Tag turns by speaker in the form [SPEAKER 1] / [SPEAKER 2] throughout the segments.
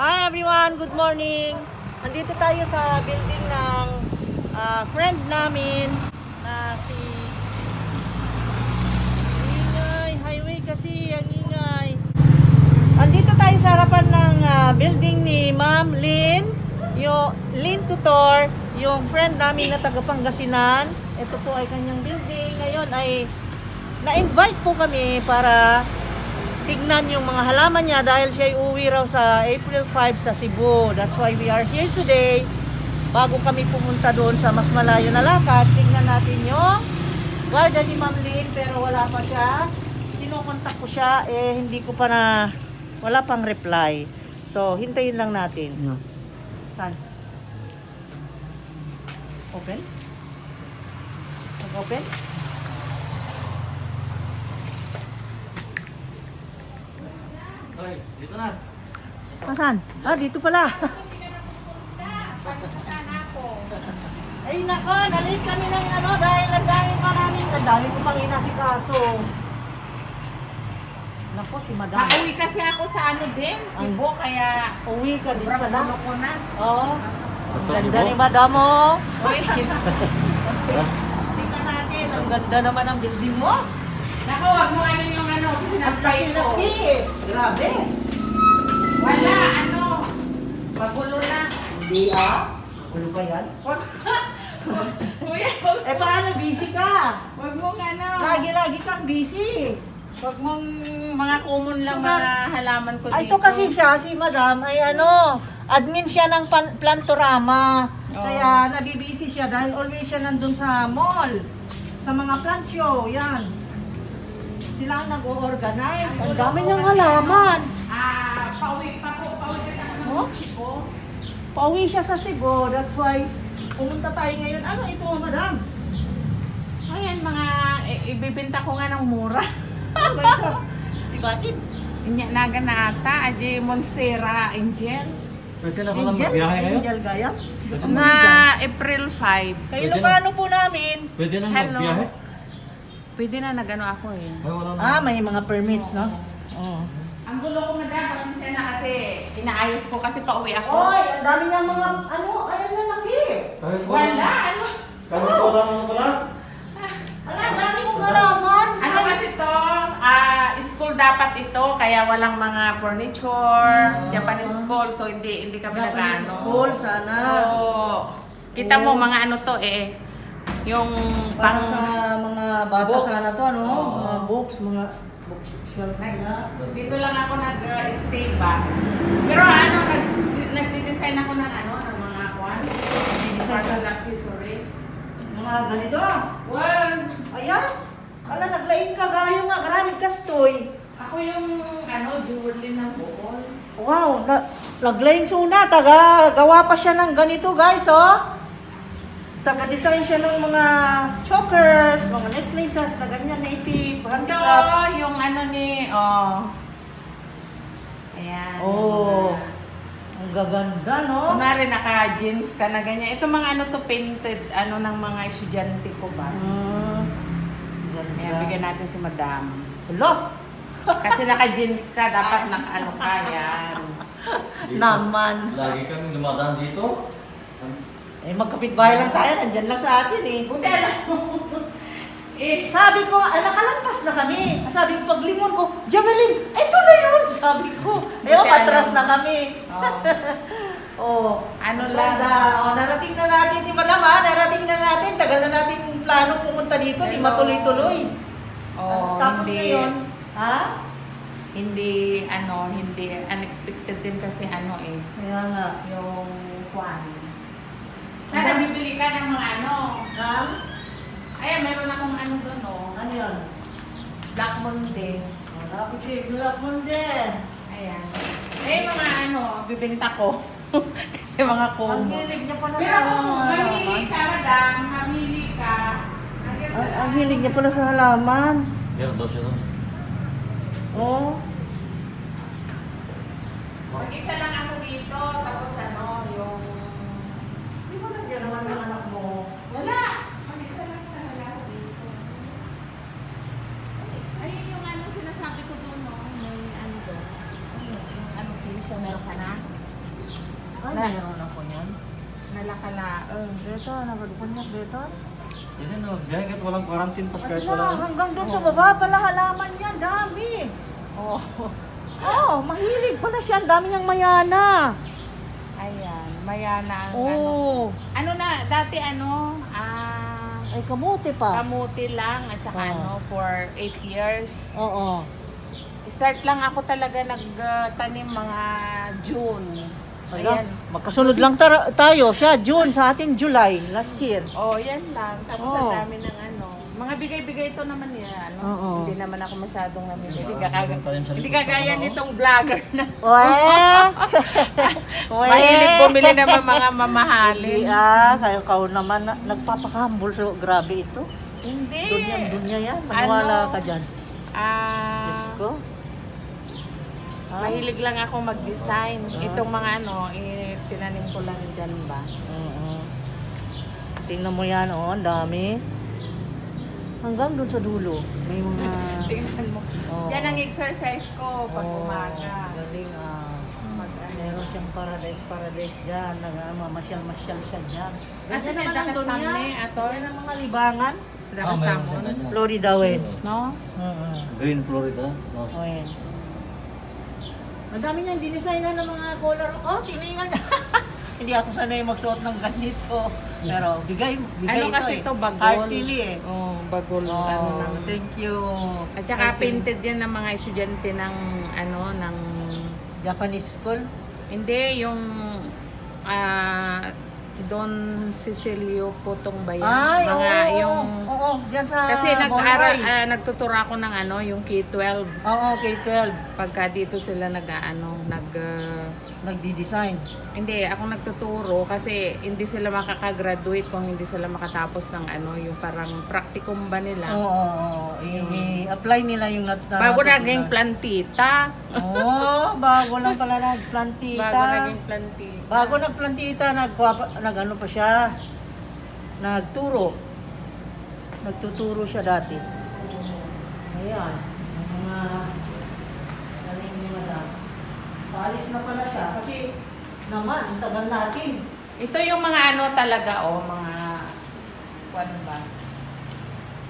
[SPEAKER 1] Hi everyone, good morning. Andito tayo sa building ng friend namin na si Ingay. Highway kasi, ang ingay. Andito tayo sa harapan ng building ni Ma'am Lynn, yung Lynn Tutor, yung friend namin na taga Pangasinan. Ito po ay kanyang building. Ngayon ay na-invite po kami para tignan yung mga halaman niya dahil siya ay uwi raw sa April 5 sa Cebu. That's why we are here today. Bago kami pumunta doon sa mas malayo na lakad, tignan natin yung garden ni Ma'am Lynn, pero wala pa siya. Kinokontak ko siya, hindi ko pa na, wala pang reply. So, hintayin lang natin. Saan? Open? Mag-open?
[SPEAKER 2] Hoy, dito na.
[SPEAKER 1] Saan? Dito pala. Ay nako, nalit kami ng dahil ang dami ko pang inasikaso. Nako, si Madam.
[SPEAKER 3] Pauwi kasi ako sa Cebu, kaya
[SPEAKER 1] Uwi ka din
[SPEAKER 3] sobrang
[SPEAKER 1] pala.
[SPEAKER 3] gulo ko na.
[SPEAKER 1] Oo. Ang ganda ni Madam, oh.
[SPEAKER 3] Uy,
[SPEAKER 1] Tingnan natin, ang ganda naman ang building mo.
[SPEAKER 3] naku, wag mo yung sinabay ko.
[SPEAKER 1] Laki. Grabe.
[SPEAKER 3] Wala, magulo na.
[SPEAKER 1] Hindi Gulo ba yan?
[SPEAKER 3] Wag, kuya,
[SPEAKER 1] Paano, busy ka?
[SPEAKER 3] wag mong
[SPEAKER 1] Lagi-lagi kang busy.
[SPEAKER 3] wag mong mga common lang mga halaman ko dito.
[SPEAKER 1] Ito kasi siya, si Madam, ay admin siya ng Plantorama.
[SPEAKER 3] Oo.
[SPEAKER 1] Kaya nabibisi siya dahil always siya nandun sa mall. Sa mga plant show, yan. Sila ang nag-o-organize. Ang dami niyang halaman.
[SPEAKER 3] Pauwi kasi ako
[SPEAKER 1] Oh?
[SPEAKER 3] ng Cebu.
[SPEAKER 1] Pauwi siya sa Cebu, that's why pumunta tayo ngayon. Ano ito, Madam?
[SPEAKER 3] Ayan, ibibenta ko nga ng mura.
[SPEAKER 1] Ano ba ito? Ibatid.
[SPEAKER 3] Naga na ata, Aji Monstera Angel.
[SPEAKER 2] Pwede na pala magbiyahe kayo?
[SPEAKER 1] Angel Gaya.
[SPEAKER 3] Na April 5.
[SPEAKER 1] Kayo Ilocano po namin.
[SPEAKER 2] Pwede na
[SPEAKER 3] Hello.
[SPEAKER 2] magbiyahe?
[SPEAKER 3] Pwede na nagano ako eh.
[SPEAKER 2] Ay, wala na.
[SPEAKER 1] May mga permits, no? Oo.
[SPEAKER 3] Ang gulo ko madam, pasensya na kasi inaayos ko kasi pauwi ako.
[SPEAKER 1] Oy, ang dami niyang mga, ayan na laki.
[SPEAKER 2] Kahit
[SPEAKER 3] Wala,
[SPEAKER 2] Kahit wala mo pala?
[SPEAKER 1] Ang dami mong halaman.
[SPEAKER 3] kasi to, school dapat ito, kaya walang mga furniture, Japanese school, so hindi kami
[SPEAKER 1] Japanese
[SPEAKER 3] nag-ano.
[SPEAKER 1] school, sana.
[SPEAKER 3] So, kita mo mga yung
[SPEAKER 1] Para
[SPEAKER 3] pang
[SPEAKER 1] sa mga bata
[SPEAKER 3] books.
[SPEAKER 1] sana to, ano?
[SPEAKER 3] Oo.
[SPEAKER 1] Mga books, mga bookshelf na.
[SPEAKER 3] dito lang ako nag-stay ba. Pero nagde-design ako ng ng mga part accessories.
[SPEAKER 1] Mga ganito.
[SPEAKER 3] Well,
[SPEAKER 1] Ayan. Naglain ka gayo nga. Grabe kastoy.
[SPEAKER 3] ako yung jewelry ng buhol.
[SPEAKER 1] Wow, naglain suna. Gawa pa siya ng ganito, guys, oh. Taga-design siya ng mga chokers, mga necklaces na ganyan, native,
[SPEAKER 3] Ito,
[SPEAKER 1] handicraft.
[SPEAKER 3] yung ayan.
[SPEAKER 1] Oh. Ang gaganda, no?
[SPEAKER 3] Kunwari naka-jeans ka na ganyan. Ito mga painted, ng mga estudyante ko ba? Ayan, bigyan natin si madam.
[SPEAKER 1] Hello?
[SPEAKER 3] Kasi naka-jeans ka, dapat naka ka, yan.
[SPEAKER 1] Naman.
[SPEAKER 2] Lagi kami dumadaan dito.
[SPEAKER 1] Magkapit-bahay lang tayo, nandyan lang sa atin eh.
[SPEAKER 3] Buti alam mo.
[SPEAKER 1] Sabi ko, nakalampas na kami. Sabi ko, paglingon ko, Jameline, ito na yun! Sabi ko, patras na kami. Oh,
[SPEAKER 3] Lang.
[SPEAKER 1] narating na natin si Madam, narating na natin. Tagal na natin plano pumunta dito, di
[SPEAKER 3] Hello.
[SPEAKER 1] matuloy-tuloy. Tapos
[SPEAKER 3] hindi,
[SPEAKER 1] ngayon,
[SPEAKER 3] hindi unexpected din kasi
[SPEAKER 1] Kaya nga.
[SPEAKER 3] yung kwan. Sana bibili ka ng mga Ayan, meron akong doon,
[SPEAKER 1] Ano yun?
[SPEAKER 3] Black Monday.
[SPEAKER 1] Black Monday.
[SPEAKER 3] Ayan. Mga bibenta ko. Kasi mga
[SPEAKER 1] Ang
[SPEAKER 3] combo.
[SPEAKER 1] hilig niya pala
[SPEAKER 3] Pero
[SPEAKER 1] sa
[SPEAKER 3] kung mamili
[SPEAKER 1] halaman.
[SPEAKER 3] ka, madam, mamili ka.
[SPEAKER 1] Ang hilig niya pala sa halaman.
[SPEAKER 2] Meron daw siya doon.
[SPEAKER 1] Oh.
[SPEAKER 3] Mag-isa lang ako dito, tapos yung...
[SPEAKER 1] Di ba nandiyan naman ang anak mo?
[SPEAKER 3] Wala! Mag-isa lang talaga ako dito. Ayun yung sinasabi ko doon, may doon. Yung facial, meron ka na?
[SPEAKER 1] Ay,
[SPEAKER 3] Na-
[SPEAKER 1] mayroon ako yan.
[SPEAKER 3] Nalakalaang.
[SPEAKER 1] Dito, nakadukunyak dito.
[SPEAKER 2] Yan no, biyahe kahit walang quarantine pas kahit
[SPEAKER 1] Wala,
[SPEAKER 2] wala.
[SPEAKER 1] hanggang doon sa baba pala halaman yan, dami.
[SPEAKER 3] Oh.
[SPEAKER 1] Oh, mahilig pala siya, ang dami niyang mayana.
[SPEAKER 3] Ayan, mayana ang ano.
[SPEAKER 1] Oh,
[SPEAKER 3] Ano na, dati
[SPEAKER 1] ay kamuti pa.
[SPEAKER 3] kamuti lang at saka
[SPEAKER 1] Oh.
[SPEAKER 3] for 8 years.
[SPEAKER 1] Oo.
[SPEAKER 3] Start lang ako talaga nagtanim mga June.
[SPEAKER 1] Ayan.
[SPEAKER 3] Ayan.
[SPEAKER 1] Magkasunod lang tayo. Siya, June, sa atin, July, last year.
[SPEAKER 3] Oh, yan lang. Tapos
[SPEAKER 1] Oh.
[SPEAKER 3] ang dami ng ano. Mga bigay-bigay ito naman yan. Ano?
[SPEAKER 1] Oo.
[SPEAKER 3] Hindi naman ako masyadong namili. Hindi
[SPEAKER 2] Tanim sa
[SPEAKER 3] hindi
[SPEAKER 2] likod
[SPEAKER 3] kagaya
[SPEAKER 2] sa ano?
[SPEAKER 3] nitong vlogger na.
[SPEAKER 1] Weh!
[SPEAKER 3] Mahilig bumili naman mga
[SPEAKER 1] Hindi
[SPEAKER 3] mamahalin.
[SPEAKER 1] kayo naman, nagpapakahambol. So, grabe ito.
[SPEAKER 3] Hindi.
[SPEAKER 1] Dunya yan. Maniwala
[SPEAKER 3] Ano?
[SPEAKER 1] ka dyan. Diyos ko. Ah.
[SPEAKER 3] Mahilig lang ako mag-design.
[SPEAKER 1] Ah.
[SPEAKER 3] Itong mga tinanim ko lang dyan ba?
[SPEAKER 1] Oo. Tingnan mo yan, oh, ang dami. Hanggang doon sa dulo. May mga...
[SPEAKER 3] Tingnan mo.
[SPEAKER 1] Oo.
[SPEAKER 3] Yan ang exercise ko pag
[SPEAKER 1] Oo,
[SPEAKER 3] umaga.
[SPEAKER 1] Galing,
[SPEAKER 3] Mag,
[SPEAKER 1] Meron siyang paradise dyan. Mamasyal-masyal siya dyan.
[SPEAKER 3] At
[SPEAKER 1] Ganyan
[SPEAKER 3] yan,
[SPEAKER 1] naman ang
[SPEAKER 3] dakas
[SPEAKER 1] doon
[SPEAKER 3] tamne,
[SPEAKER 1] niya.
[SPEAKER 3] ato.
[SPEAKER 1] Yan ang mga libangan.
[SPEAKER 3] Dakas
[SPEAKER 2] mayroon
[SPEAKER 3] tamon.
[SPEAKER 2] din ganyan.
[SPEAKER 1] Florida West.
[SPEAKER 3] No?
[SPEAKER 1] Oo.
[SPEAKER 2] Green Florida. No.
[SPEAKER 1] Oh, yan. Ang dami niyang dinesignan ng mga color. Oh, tingnan. Hindi ako sanay magsuot ng ganito. Pero bigay
[SPEAKER 3] Ano
[SPEAKER 1] ito
[SPEAKER 3] kasi
[SPEAKER 1] eh.
[SPEAKER 3] ito, bagol.
[SPEAKER 1] Heartily eh.
[SPEAKER 3] Oh, bagol.
[SPEAKER 1] Oh,
[SPEAKER 3] ano lang.
[SPEAKER 1] thank you.
[SPEAKER 3] At saka
[SPEAKER 1] Heartily.
[SPEAKER 3] painted yan ng mga estudyante ng ng
[SPEAKER 1] Japanese school.
[SPEAKER 3] hindi yung Don Cecilio Putong ba yan?
[SPEAKER 1] Ay,
[SPEAKER 3] mga
[SPEAKER 1] oo.
[SPEAKER 3] yung
[SPEAKER 1] Oo, diyan sa
[SPEAKER 3] kasi nag-aaral
[SPEAKER 1] Bonroy.
[SPEAKER 3] nagtuturo ako ng yung K-12
[SPEAKER 1] Oo, K-12.
[SPEAKER 3] pagka dito sila
[SPEAKER 1] Nagdi-design.
[SPEAKER 3] hindi ako nagtuturo kasi hindi sila makakagraduate kung hindi sila makatapos ng yung parang practicum ba nila.
[SPEAKER 1] Oo, oo. I-apply nila yung
[SPEAKER 3] Bago naging plantita.
[SPEAKER 1] Oo, bago lang pala nagplantita.
[SPEAKER 3] Bago naging plantita.
[SPEAKER 1] Bago nagplantita, nag-ano pa siya. Nagturo. Nagtuturo siya dati. Ayan. Ang mga galing ni madam. Paalis na pala siya kasi naman, ang tagal natin.
[SPEAKER 3] Ito yung mga talaga mga ano ba?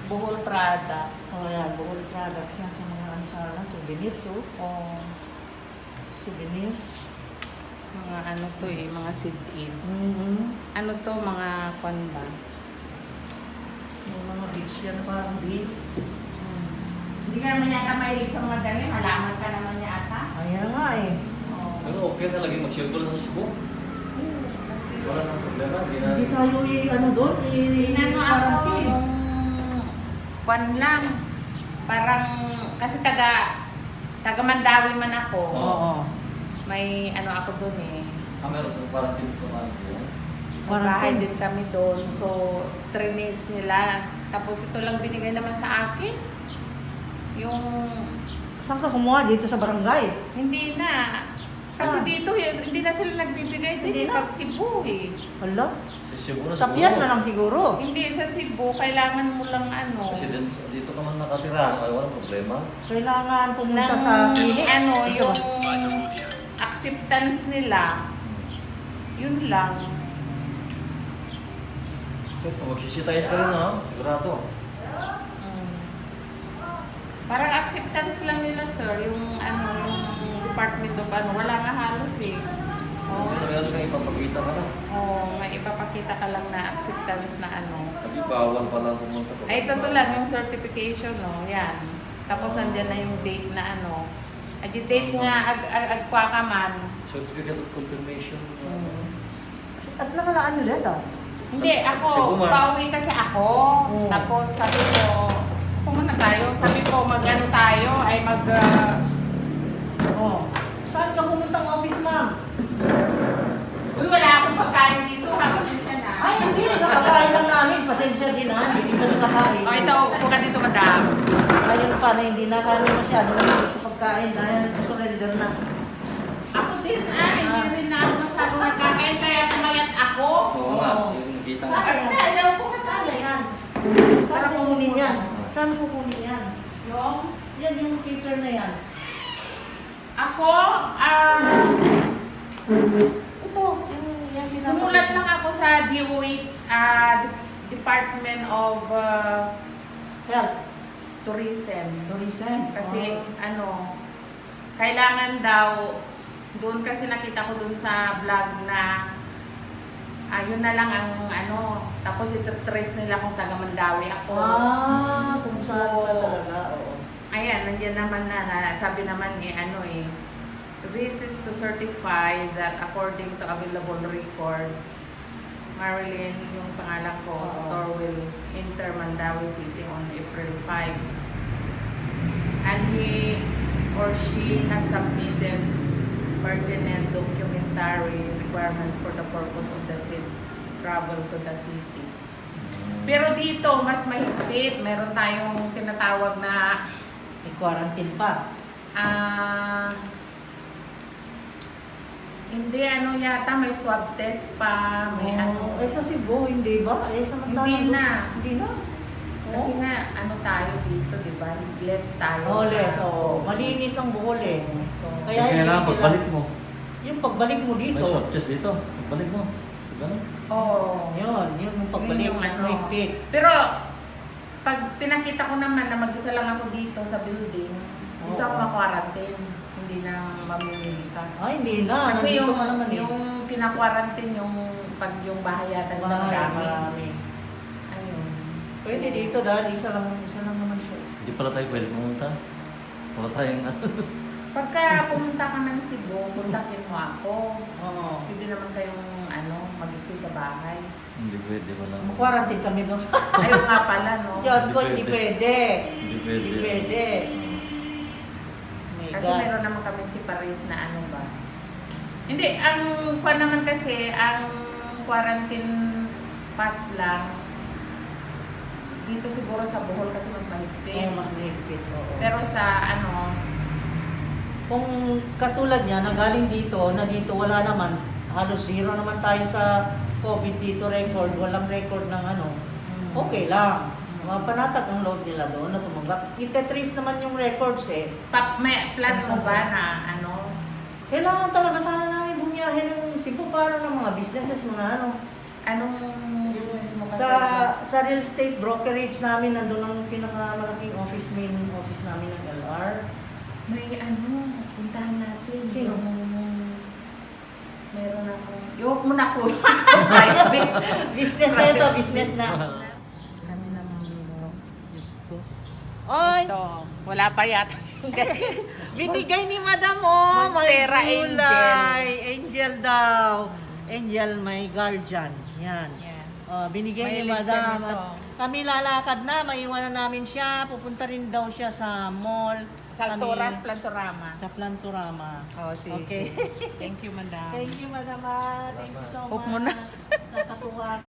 [SPEAKER 3] Buhol Prada.
[SPEAKER 1] O yan, buhol products yan sa mga souvenirs, oh. Souvenirs.
[SPEAKER 3] Mga mga sit-in.
[SPEAKER 1] Mm-hmm.
[SPEAKER 3] Ano to, mga kwan ba?
[SPEAKER 1] Yung mga beads yan, parang beads.
[SPEAKER 3] Hindi ka naman yata mahilig sa mga ganyan. Halaman ka naman yata.
[SPEAKER 1] Ayan nga eh.
[SPEAKER 3] Oo.
[SPEAKER 2] Pero okay na lagi mag-circle sa Cebu. Wala nang problema.
[SPEAKER 1] Hindi tayo doon,
[SPEAKER 3] Inano ako yung kwan lang. Parang, kasi taga Mandawi man ako.
[SPEAKER 1] Oo.
[SPEAKER 3] May ako doon eh.
[SPEAKER 2] Meron sa quarantine ko ano.
[SPEAKER 3] Bahay din kami doon. So, 3 days nila. Tapos ito lang binigay naman sa akin. Yung,
[SPEAKER 1] Saan ka kumuha? Dito sa barangay?
[SPEAKER 3] hindi na. Kasi
[SPEAKER 1] Ah.
[SPEAKER 3] dito, hindi na sila nagbibigay
[SPEAKER 1] Hindi
[SPEAKER 3] din
[SPEAKER 1] na?
[SPEAKER 3] pag Cebu eh.
[SPEAKER 1] Hala?
[SPEAKER 2] Sa Cebu na
[SPEAKER 1] Sa piyan na lang siguro.
[SPEAKER 3] Hindi, sa Cebu, kailangan mo lang
[SPEAKER 2] Kasi dito ka man nakatira, ay walang problema.
[SPEAKER 1] Kailangan pumunta
[SPEAKER 3] ng,
[SPEAKER 1] sa clinic.
[SPEAKER 3] yung acceptance nila. Yun lang.
[SPEAKER 2] So, magsisitayin ka rin ha, sigurado.
[SPEAKER 3] Mm. Parang acceptance lang nila, sir. Yung yung Department of wala nga halos eh.
[SPEAKER 2] Oh. Meron kang ipapakita ka na.
[SPEAKER 3] May ipapakita ka lang na acceptance na
[SPEAKER 2] Kasi bawal pala pumunta ko.
[SPEAKER 3] Ay, ito to lang yung certification, no? Yan. Tapos nandyan na yung date na At yung date nga, agpa ka man.
[SPEAKER 2] Certificate of confirmation.
[SPEAKER 1] At nakalaan nyo dito?
[SPEAKER 3] Hindi, ako,
[SPEAKER 2] Cebu man.
[SPEAKER 3] pauwi kasi ako.
[SPEAKER 1] Oo.
[SPEAKER 3] Tapos sabi ko, pumunta tayo. Sabi ko, tayo, ay
[SPEAKER 1] Oo. Saan ka pumuntang office, ma'am?
[SPEAKER 3] Uy, wala akong pagkain dito, ha? Pasensya na.
[SPEAKER 1] Ay, hindi. Nakakain lang namin. Pasensya din ha. Hindi ko nakakain.
[SPEAKER 3] O, ito, upo ka dito, madam.
[SPEAKER 1] Ayun pa na hindi na kami masyado mahilig sa pagkain dahil surrender na.
[SPEAKER 3] Ako din, hindi rin na ako masyadong nagkakain, kaya pumayat ako.
[SPEAKER 2] Oo nga, yung nakita mo.
[SPEAKER 1] Ayaw ko kasala yan. Saan kukunin yan? Saan kukunin yan?
[SPEAKER 3] Yung,
[SPEAKER 1] Yan yung paper na yan.
[SPEAKER 3] ako,
[SPEAKER 1] Ito,
[SPEAKER 3] Department of
[SPEAKER 1] Health.
[SPEAKER 3] Tourism.
[SPEAKER 1] Tourism.
[SPEAKER 3] Kasi
[SPEAKER 1] Oh.
[SPEAKER 3] kailangan daw, doon kasi nakita ko doon sa vlog na yun na lang ang tapos ito-trace nila kung taga Mandawi ako.
[SPEAKER 1] Kung saan
[SPEAKER 3] So,
[SPEAKER 1] ka talaga. Oo.
[SPEAKER 3] Ayan, nandiyan naman na sabi naman this is to certify that according to available records, Marilyn, yung pangalan ko,
[SPEAKER 1] Oo.
[SPEAKER 3] tutor will enter Mandawi City on April 5. And he or she has submitted pertinent documentary requirements for the purpose of the travel to the city. Pero dito, mas mahigpit. Meron tayong tinatawag na
[SPEAKER 1] May quarantine pa.
[SPEAKER 3] hindi yata, may swab test pa, may
[SPEAKER 1] Eh sa Cebu, hindi ba? Eh sa Mandawi.
[SPEAKER 3] Hindi na.
[SPEAKER 1] Hindi na.
[SPEAKER 3] Kasi nga, tayo dito, di ba? Less tayo.
[SPEAKER 1] Oh,
[SPEAKER 3] sa-
[SPEAKER 1] les. Oo. Malinis ang buhol eh.
[SPEAKER 3] So,
[SPEAKER 1] Kaya hindi
[SPEAKER 2] Kailangan
[SPEAKER 1] sila-
[SPEAKER 2] pagbalik mo.
[SPEAKER 1] Yung pagbalik mo
[SPEAKER 2] May
[SPEAKER 1] dito.
[SPEAKER 2] swab test dito. Pagbalik mo. Ganun.
[SPEAKER 1] Yun yung pagbalik
[SPEAKER 3] Yun yung
[SPEAKER 1] mas mahigpit.
[SPEAKER 3] Pero, pag pinakita ko naman na mag-isa lang ako dito sa building, dito ako
[SPEAKER 1] Oo.
[SPEAKER 3] ma-quarantine. Hindi na mamimili ka.
[SPEAKER 1] Ay, hindi na.
[SPEAKER 3] Kasi
[SPEAKER 1] Nandito
[SPEAKER 3] yung,
[SPEAKER 1] ka naman eh.
[SPEAKER 3] yung kina-quarantine, pag yung bahay yata nila marami.
[SPEAKER 1] Marami.
[SPEAKER 3] Ayun.
[SPEAKER 1] Pwede
[SPEAKER 3] So,
[SPEAKER 1] dito dahil isa lang naman siya.
[SPEAKER 2] Hindi pala tayo pwede pumunta. Wala tayong
[SPEAKER 3] Pagka pumunta ka ng Cebu, kontakin mo ako.
[SPEAKER 1] Oo.
[SPEAKER 3] Pwede naman kayong mag-stay sa bahay.
[SPEAKER 2] Hindi pwede wala.
[SPEAKER 1] Quarantine kami doon.
[SPEAKER 3] Ayun nga pala, no?
[SPEAKER 1] Diyos ko,
[SPEAKER 2] Hindi
[SPEAKER 1] hindi pwede.
[SPEAKER 2] Hindi pwede.
[SPEAKER 1] Hindi pwede. My
[SPEAKER 3] Kasi
[SPEAKER 1] God.
[SPEAKER 3] meron naman kami separate na ba. Hindi, ang naman kasi, ang quarantine pass lang, dito siguro sa Bohol kasi mas mahigpit.
[SPEAKER 1] Oo, mas mahigpit. Oo.
[SPEAKER 3] Pero sa
[SPEAKER 1] Kung katulad niya, na galing dito, na dito wala naman, halos zero naman tayo sa COVID dito record, walang record ng okay lang. Panatag ang load nila doon na tumanggap. Ite-trace naman yung records eh.
[SPEAKER 3] may plan mo ba na
[SPEAKER 1] Kailangan talaga sana namin bumiyahe ng Cebu para ng mga businesses, mga
[SPEAKER 3] anong business mo kasi?
[SPEAKER 1] Sa real estate brokerage namin, nandun ang pinakamalaking main office namin ng LR.
[SPEAKER 3] May puntahan natin.
[SPEAKER 1] Sino?
[SPEAKER 3] Meron akong, iwag mo na ko. Private.
[SPEAKER 1] Business na ito, business na.
[SPEAKER 3] Kami naman
[SPEAKER 1] Diyos ko. Oy!
[SPEAKER 3] ito. Wala pa yata siyang
[SPEAKER 1] Binigay ni Madam oh,
[SPEAKER 3] Monstera
[SPEAKER 1] may gulay. Angel daw. Angel, my guardian. Yan. Binigay ni
[SPEAKER 3] Mahilig siya
[SPEAKER 1] Madam.
[SPEAKER 3] nito.
[SPEAKER 1] At kami lalakad na, maiwanan namin siya. Pupunta rin daw siya sa mall.
[SPEAKER 3] Saltoras,
[SPEAKER 1] Kami-
[SPEAKER 3] Plantorama.
[SPEAKER 1] Sa Plantorama.
[SPEAKER 3] Oh, sige.
[SPEAKER 1] Okay.
[SPEAKER 3] Thank you, madam.
[SPEAKER 1] Thank you, Madam. Thank you so much.
[SPEAKER 3] Hope mo na.
[SPEAKER 1] Nakatuwa.